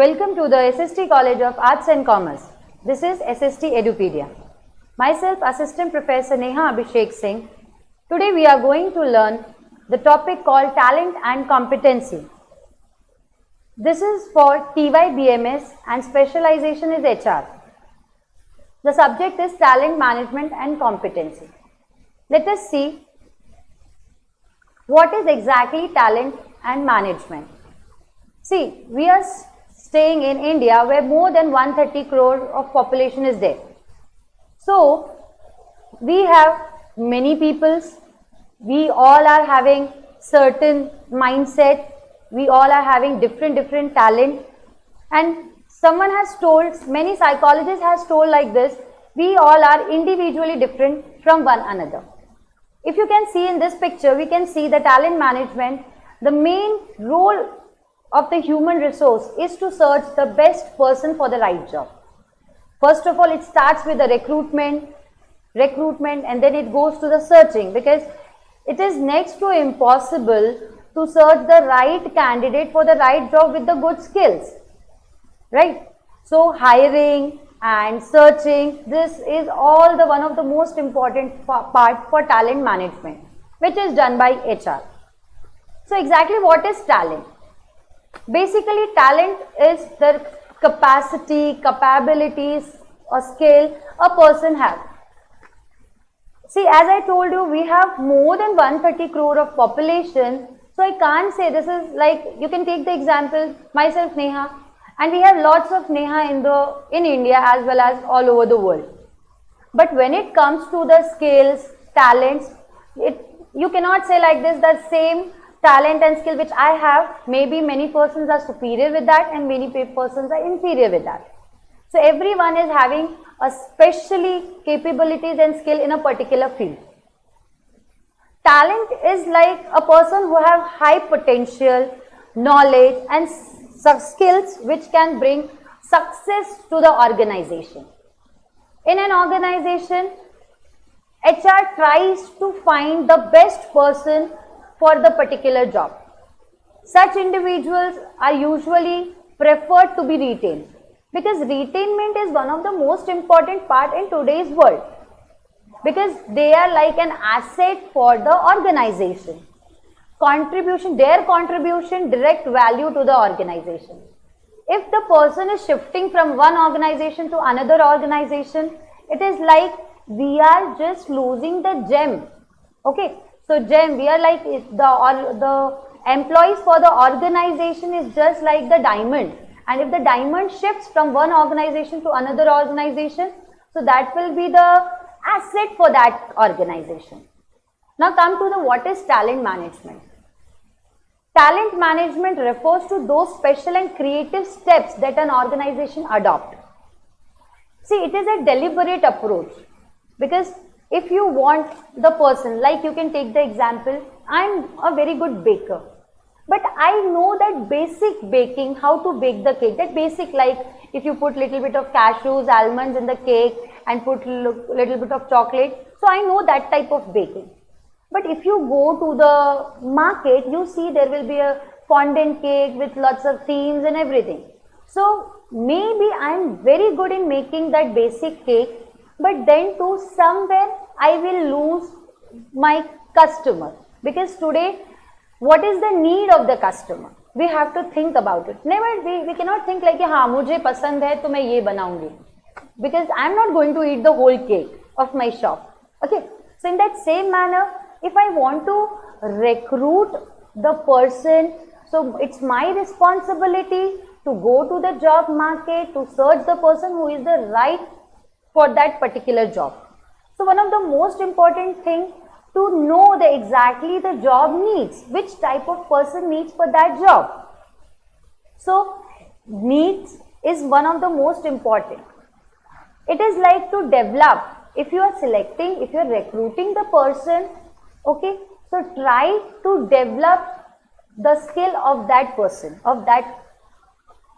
Welcome to the SST College of Arts and Commerce. This is SST Edupedia. Myself, Assistant Professor Neha Singh. Today we are going to learn the topic called Talent and Competency. This is for TYBMS and specialization is HR. The subject is Talent Management and Competency. Let us see what is exactly talent and management. See, we are staying in India where more than 130 crore of population is there. So, we have many peoples, we all are having certain mindset, we all are having different talent, and someone has told, many psychologists has told like this, we all are individually different from one another. If you can see in this picture, we can see the talent management, the main role of the human resource is to search the best person for the right job. First of all, it starts with the recruitment and then it goes to the searching, because it is next to impossible to search the right candidate for the right job with the good skills, right? So hiring and searching, this is all the one of the most important part for talent management, which is done by HR. So exactly what is talent? Basically, talent is the capacity, capabilities or skill a person has. See, as I told you, we have more than 130 crore of population. So I can't say this is like, you can take the example, myself Neha, and we have lots of Neha in India as well as all over the world. But when it comes to the skills, talents, you cannot say like this, the same talent and skill which I have, maybe many persons are superior with that and many persons are inferior with that. So everyone is having a specially capabilities and skill in a particular field. Talent is like a person who have high potential, knowledge and skills which can bring success to the organization. In an organization, HR tries to find the best person for the particular job. Such individuals are usually preferred to be retained, because retainment is one of the most important part in today's world, because they are like an asset for the organization. Their contribution direct value to the organization. If the person is shifting from one organization to another organization, it is like we are just losing the gem. Okay. So gem, we are like the employees for the organization is just like the diamond, and if the diamond shifts from one organization to another organization, so that will be the asset for that organization. Now come to the what is talent management. Talent management refers to those special and creative steps that an organization adopts. See, it is a deliberate approach, because if you want the person, like you can take the example, I'm a very good baker, but I know that basic baking, how to bake the cake, that basic, like if you put little bit of cashews, almonds in the cake and put little bit of chocolate, so I know that type of baking. But if you go to the market, you see there will be a fondant cake with lots of themes and everything. So maybe I'm very good in making that basic cake, but then to somewhere I will lose my customer, because today what is the need of the customer? We have to think about it. Never, we cannot think like, हाँ मुझे पसंद है तो मैं ये बनाऊंगी, because I am not going to eat the whole cake of my shop. Okay, so in that same manner, if I want to recruit the person, so it's my responsibility to go to the job market to search the person who is the right for that particular job. So one of the most important thing to know exactly the job needs, which type of person needs for that job. So needs is one of the most important. It is like to develop, if you are selecting, if you are recruiting the person, okay, so try to develop the skill of that person, of that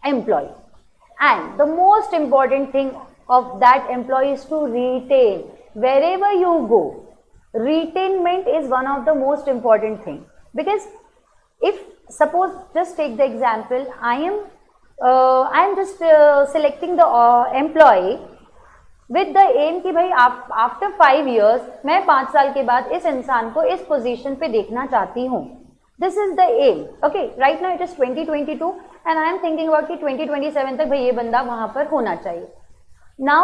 employee. And the most important thing of that employee is to retain. Wherever you go, retainment is one of the most important thing, because if suppose just take the example, I am I am just selecting the employee with the aim कि भाई after 5 years मैं 5 साल के बाद इस इंसान को इस पोजीशन पे देखना चाहती हूँ. This is the aim. Okay, right now it is 2022 and I am thinking about कि 2027 तक भाई ये बंदा वहाँ पर होना चाहिए. Now,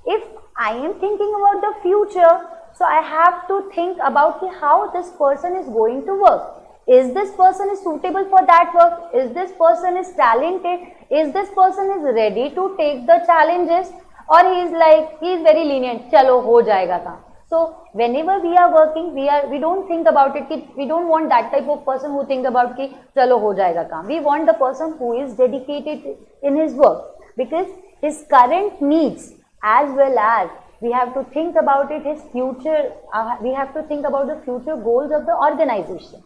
if I am thinking about the future, so I have to think about how this person is going to work. Is this person is suitable for that work? Is this person is talented? Is this person is ready to take the challenges? Or he is very lenient. चलो हो जाएगा काम. So whenever we are working, we don't think about it. We don't want that type of person who think about कि चलो हो जाएगा काम. We want the person who is dedicated in his work because his current needs as well as we have to think about it. His future. We have to think about the future goals of the organization.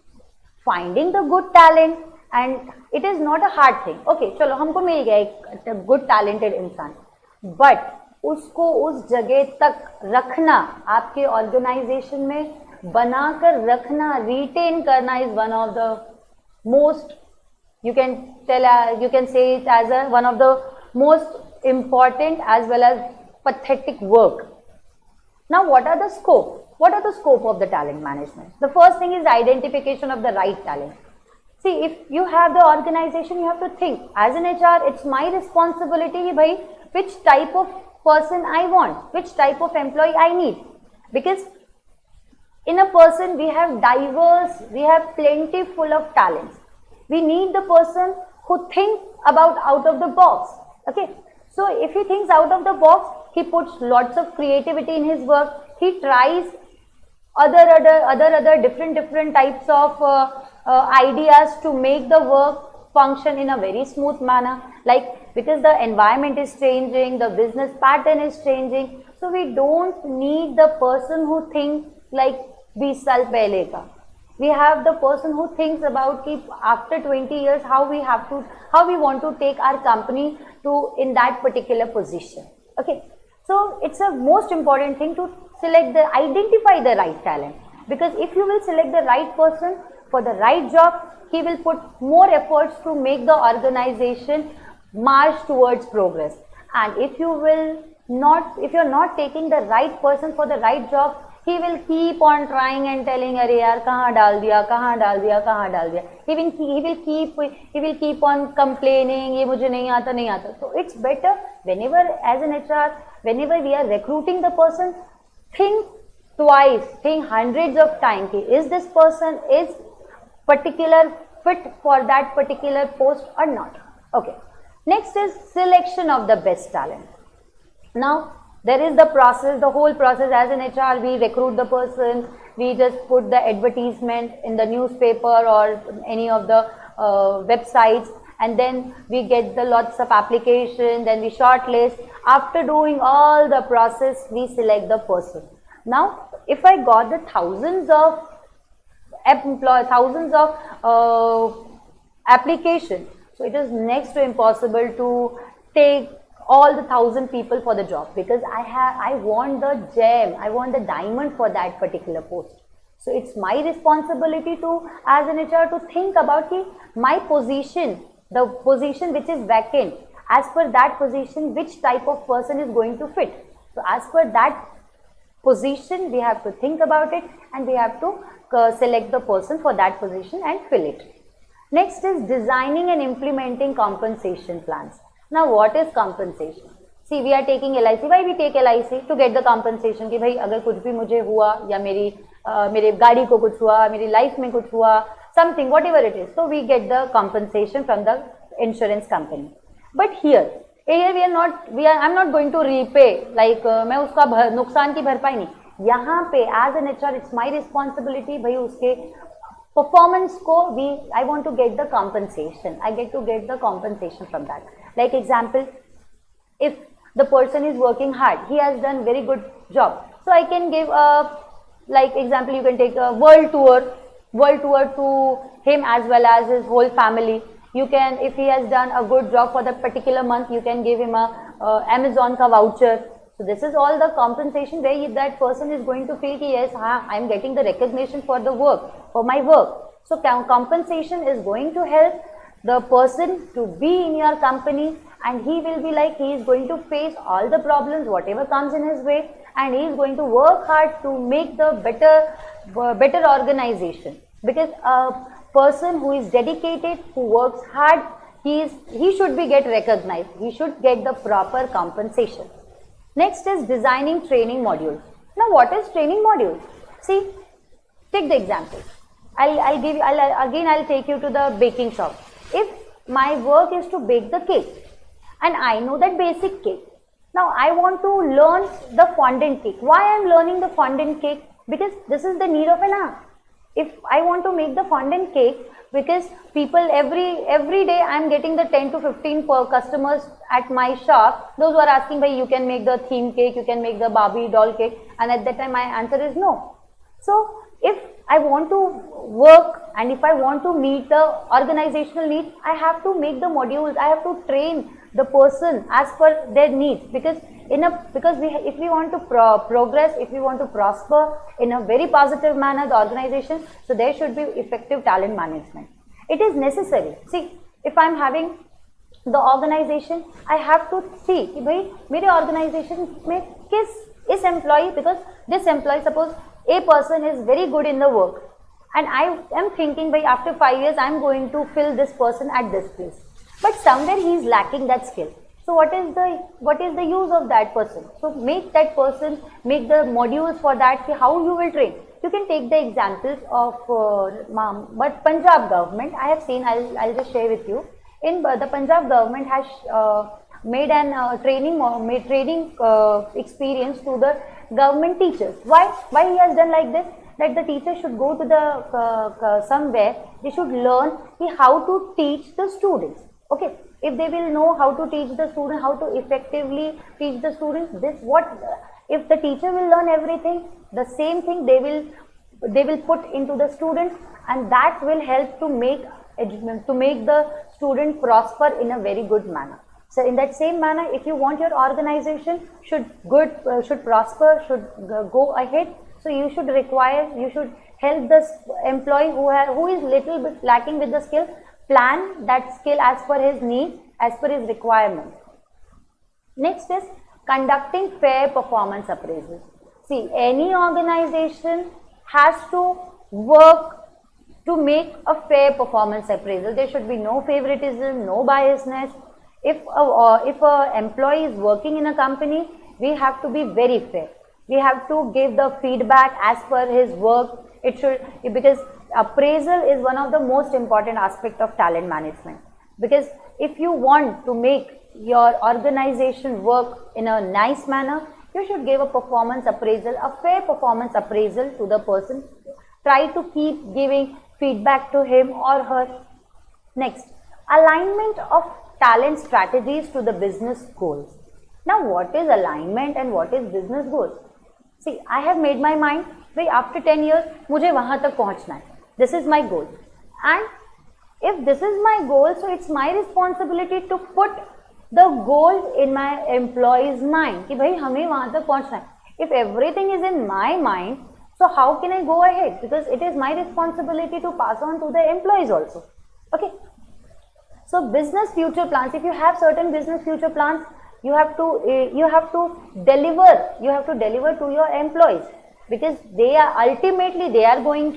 Finding the good talent and it is not a hard thing. Okay, चलो हमको मिल गया एक good talented इंसान. But उसको उस जगह तक रखना, आपके ऑर्गेनाइजेशन में बनाकर रखना, रिटेन करना is one of the most, you can say it as a one of the most important as well as pathetic work. Now what are the scope of the talent management? The first thing is identification of the right talent. See, if you have the organization, you have to think as an HR, it's my responsibility bhai which type of person I want, which type of employee I need, because in a person we have we have plenty full of talents. We need the person who thinks about out of the box. Okay, so if he thinks out of the box, he puts lots of creativity in his work. He tries other different types of ideas to make the work function in a very smooth manner, like because the environment is changing, the business pattern is changing, so we don't need the person who thinks like 20 साल पहले का. We have the person who thinks about कि after 20 years how we want to take our company to in that particular position. Okay, so it's a most important thing to identify the right talent, because if you will select the right person for the right job, he will put more efforts to make the organization march towards progress. And if you're not taking the right person for the right job, he will keep on trying and telling, अरे यार कहाँ डाल दिया. He will keep on complaining, ये मुझे नहीं आता. So it's better whenever as an HR, whenever we are recruiting the person, think twice, think hundreds of times, is this person is particular fit for that particular post or not. Okay, next is selection of the best talent. Now there is the process, the whole process. As an HR, we recruit the person, we just put the advertisement in the newspaper or any of the websites, and then we get the lots of applications, then we shortlist. After doing all the process, we select the person. Now if I got the thousands of applications, so it is next to impossible to take all the 1,000 people for the job, because I want the gem, I want the diamond for that particular post. So it's my responsibility to, as an HR, to think about my position, the position which is vacant, as per that position which type of person is going to fit. So as per that position we have to think about it, and we have to select the person for that position and fill it. Next is designing and implementing compensation plans. Now what is compensation? See, we are taking LIC. Why we take LIC? To get the compensation कि भाई अगर कुछ भी मुझे हुआ, या मेरे गाड़ी को कुछ हुआ, मेरी लाइफ में कुछ हुआ, something, whatever it is, so we get the compensation from the insurance company. But here I'm not going to repay, like मैं उसका नुकसान की भरपाई नहीं. यहाँ पे as an HR, it's my responsibility भाई उसके performance को I want to get the compensation. I get to get the compensation from that. Like example, if the person is working hard, he has done very good job, so I can give a, like example, you can take a world tour to him as well as his whole family. You can, if he has done a good job for that particular month, you can give him a Amazon ka voucher. So this is all the compensation where that person is going to feel कि yes, I am getting the recognition for the work, for my work. So compensation is going to help the person to be in your company, and he will be like, he is going to face all the problems, whatever comes in his way, and he is going to work hard to make the better organization. Because a person who is dedicated, who works hard, he should be get recognized, he should get the proper compensation. Next is designing training modules. Now what is training modules? See, take the example. I'll take you to the baking shop. If my work is to bake the cake, and I know that basic cake, now I want to learn the fondant cake. Why I am learning the fondant cake? Because this is the need of an hour. If I want to make the fondant cake, because people every day I am getting the 10 to 15 per customers at my shop, those who are asking, "Bhai, you can make the theme cake, you can make the Barbie doll cake," and at that time my answer is no. So if I want to work and if I want to meet the organizational needs, I have to make the modules, I have to train the person as per their needs, because if we want to progress, if we want to prosper in a very positive manner, the organization, so there should be effective talent management. It is necessary. See, if I am having the organization, I have to see कि भाई मेरे organization में इस employee, because this employee, suppose a person is very good in the work, and I am thinking by after 5 years I am going to fill this person at this place, but somewhere he is lacking that skill. So what is the use of that person? So make that person, make the modules for that, how you will train. You can take the examples of but Punjab government, I have seen, I'll just share with you. In the Punjab government has made an training experience to the government teachers. Why he has done like this? That the teacher should go to the somewhere, they should learn how to teach the students. Okay, if they will know how to teach the student, how to effectively teach the students, if the teacher will learn everything, the same thing they will put into the students, and that will help to make the student prosper in a very good manner. So in that same manner, if you want your organization should prosper, should go ahead, so you should help this employee who is little bit lacking with the skill, plan that skill as per his need, as per his requirement. Next is conducting fair performance appraisal. See, any organization has to work to make a fair performance appraisal. There should be no favoritism, no biasness. If a employee is working in a company, we have to be very fair. We have to give the feedback as per his work. Because appraisal is one of the most important aspects of talent management. Because if you want to make your organization work in a nice manner, you should give a performance appraisal, a fair performance appraisal to the person. Try to keep giving feedback to him or her. Next, alignment of talent strategies to the business goals. Now, what is alignment and what is business goals? See, I have made my mind, after 10 years, मुझे वहाँ तक पहुँचना है. This is my goal. And if this is my goal, so it's my responsibility to put the goal in my employee's mind कि भाई हमें वहाँ तक पहुँचना है. If everything is in my mind, so how can I go ahead? Because it is my responsibility to pass on to the employees also. Okay. So business future plans. If you have certain business future plans, you have to deliver to your employees, because they are ultimately they are going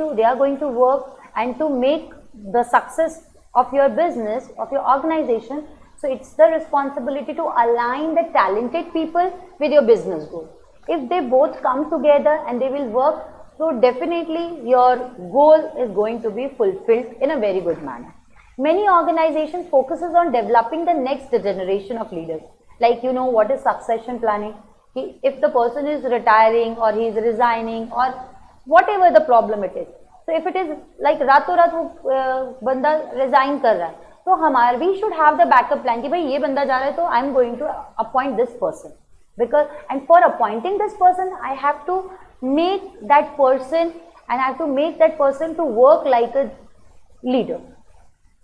to work and to make the success of your business, of your organization. So it's the responsibility to align the talented people with your business goal. If they both come together and they will work, so definitely your goal is going to be fulfilled in a very good manner. Many organizations focuses on developing the next generation of leaders. Like, you know, what is succession planning? If the person is retiring or he is resigning or whatever the problem it is. So if it is like रातों रात वो बंदा resign कर रहा है, तो we should have the backup plan कि भाई ये बंदा जा रहा है तो I am going to appoint this person. Because, and for appointing this person, I have to make that person and I have to make that person to work like a leader.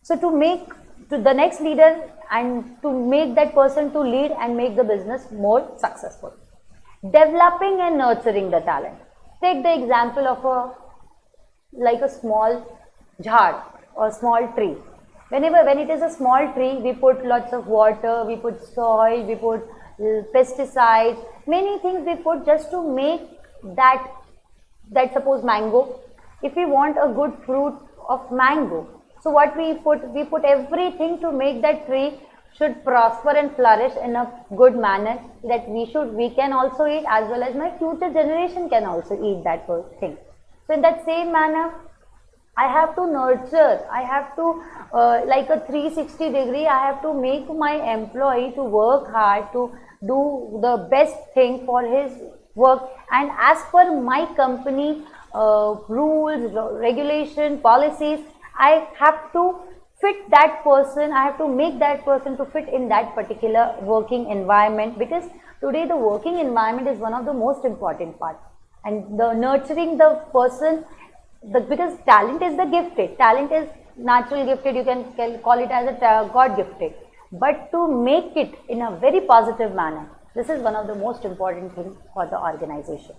So to make to the next leader and to make that person to lead and make the business more successful. Developing and nurturing the talent. Take the example of a small jhad or small tree. When it is a small tree, we put lots of water, we put soil, we put pesticides, many things we put just to make that suppose mango. If we want a good fruit of mango, so what we put everything to make that tree should prosper and flourish in a good manner, that we can also eat, as well as my future generation can also eat that thing. So in that same manner, I have to nurture, I have to like a 360 degree, I have to make my employee to work hard, to do the best thing for his work, and as per my company rules, regulation, policies, I have to fit that person, I have to make that person to fit in that particular working environment, because today the working environment is one of the most important parts, and the nurturing the person, because talent is the gifted, talent is natural gifted, you can call it as a God gifted, but to make it in a very positive manner, this is one of the most important things for the organization.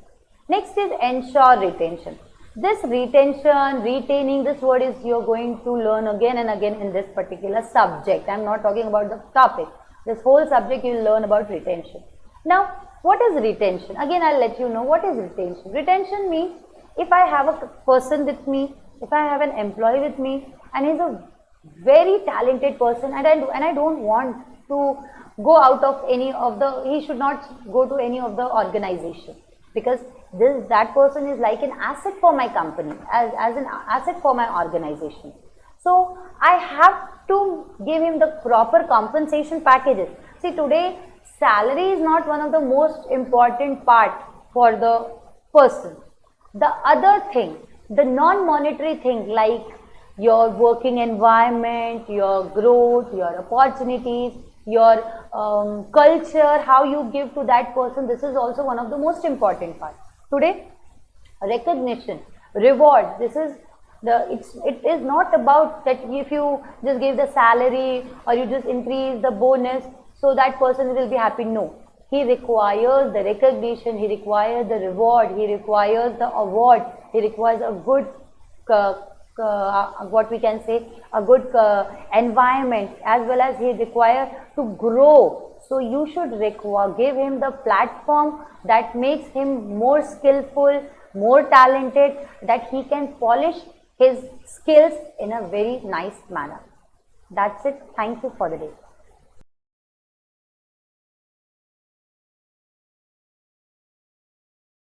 Next is ensure retention. This retention, retaining, this word is you are going to learn again and again in this particular subject. I am not talking about the topic. This whole subject you will learn about retention. Now, what is retention? Again, I will let you know what is retention. Retention means if I have a person with me, if I have an employee with me, and he is a very talented person, and I don't want to go out of any of the, he should not go to any of the organization, because that person is like an asset for my company, as an asset for my organization. So I have to give him the proper compensation packages. See, today salary is not one of the most important part for the person. The other thing, the non-monetary thing, like your working environment, your growth, your opportunities, your culture, how you give to that person, this is also one of the most important parts. Today, recognition, reward, this is it is not about that if you just give the salary or you just increase the bonus, so that person will be happy. No, he requires the recognition, he requires the reward, he requires the award, he requires a good what we can say, a good environment, as well as he requires to grow. So you should give him the platform that makes him more skillful, more talented, that he can polish his skills in a very nice manner. That's it. Thank you for the day.